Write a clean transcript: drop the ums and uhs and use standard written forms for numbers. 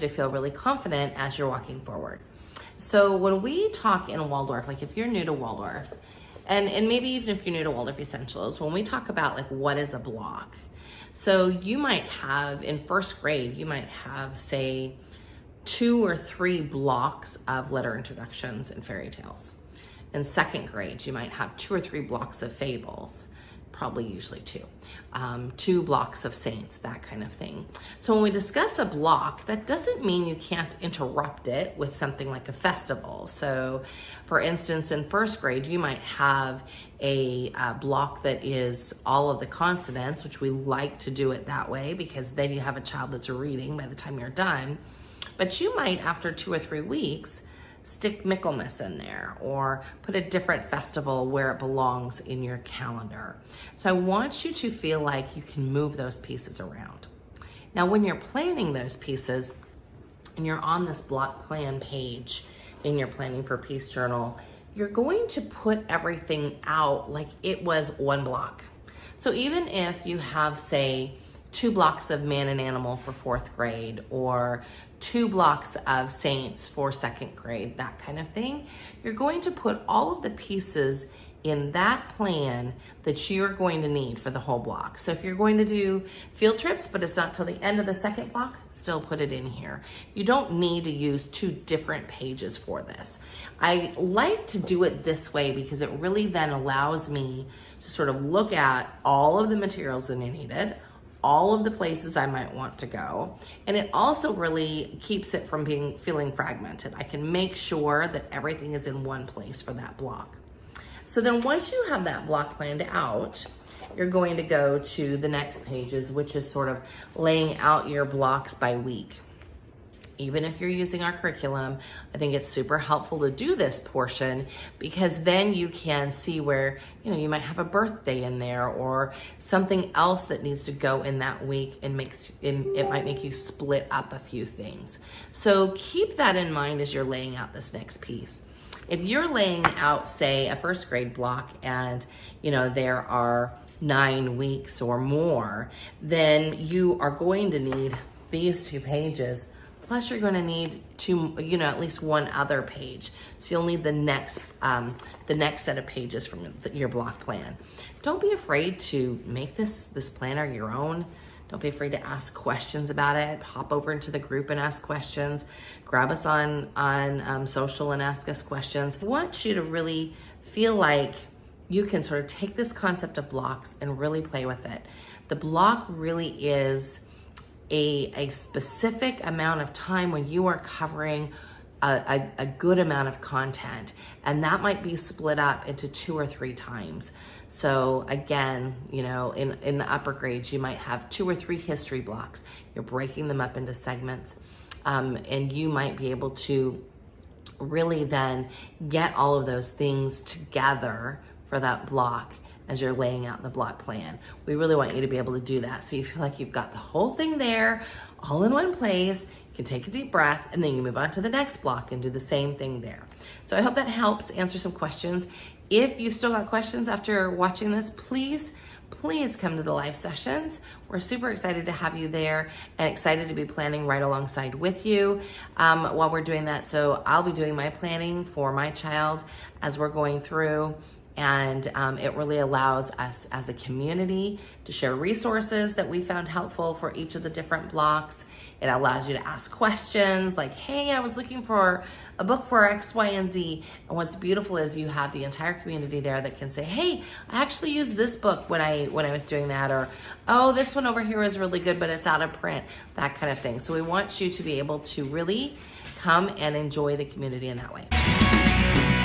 to feel really confident as you're walking forward. So when we talk in Waldorf, like if you're new to Waldorf, and maybe even if you're new to Waldorf Essentials, when we talk about like what is a block, so you might have in first grade, you might have say 2 or 3 blocks of letter introductions and fairy tales. In second grade, you might have 2 or 3 blocks of fables, probably usually 2. 2 blocks of saints, that kind of thing. So when we discuss a block, that doesn't mean you can't interrupt it with something like a festival. So for instance, in first grade, you might have a block that is all of the consonants, which we like to do it that way because then you have a child that's reading by the time you're done. But you might, after 2 or 3 weeks, stick Michaelmas in there or put a different festival where it belongs in your calendar. So I want you to feel like you can move those pieces around. Now, when you're planning those pieces and you're on this block plan page in your Planning for Peace journal, you're going to put everything out like it was one block. So even if you have, say, 2 blocks of man and animal for 4th grade or 2 blocks of saints for 2nd grade, that kind of thing, you're going to put all of the pieces in that plan that you're going to need for the whole block. So if you're going to do field trips, but it's not till the end of the 2nd block, still put it in here. You don't need to use 2 different pages for this. I like to do it this way because it really then allows me to sort of look at all of the materials that I needed, all of the places I might want to go. And it also really keeps it from feeling fragmented. I can make sure that everything is in one place for that block. So then once you have that block planned out, you're going to go to the next pages, which is sort of laying out your blocks by week. Even if you're using our curriculum, I think it's super helpful to do this portion because then you can see where, you might have a birthday in there or something else that needs to go in that week and it might make you split up a few things. So keep that in mind as you're laying out this next piece. If you're laying out, say, a 1st grade block and, there are 9 weeks or more, then you are going to need these 2 pages. Plus you're going to need at least 1 other page. So you'll need the next set of pages from your block plan. Don't be afraid to make this planner your own. Don't be afraid to ask questions about it. Hop over into the group and ask questions. Grab us on social and ask us questions. I want you to really feel like you can sort of take this concept of blocks and really play with it. The block really is a specific amount of time when you are covering a good amount of content, and that might be split up into 2 or 3 times. So again, in the upper grades, you might have 2 or 3 history blocks. You're breaking them up into segments, and you might be able to really then get all of those things together for that block as you're laying out the block plan. We really want you to be able to do that so you feel like you've got the whole thing there all in one place. You can take a deep breath and then you move on to the next block and do the same thing there. So I hope that helps answer some questions. If you've still got questions after watching this, please come to the live sessions. We're super excited to have you there and excited to be planning right alongside with you while we're doing that. So I'll be doing my planning for my child as we're going through. And it really allows us as a community to share resources that we found helpful for each of the different blocks. It allows you to ask questions like, hey, I was looking for a book for X, Y, and Z. And what's beautiful is you have the entire community there that can say, hey, I actually used this book when I was doing that, or, oh, this one over here is really good, but it's out of print, that kind of thing. So we want you to be able to really come and enjoy the community in that way.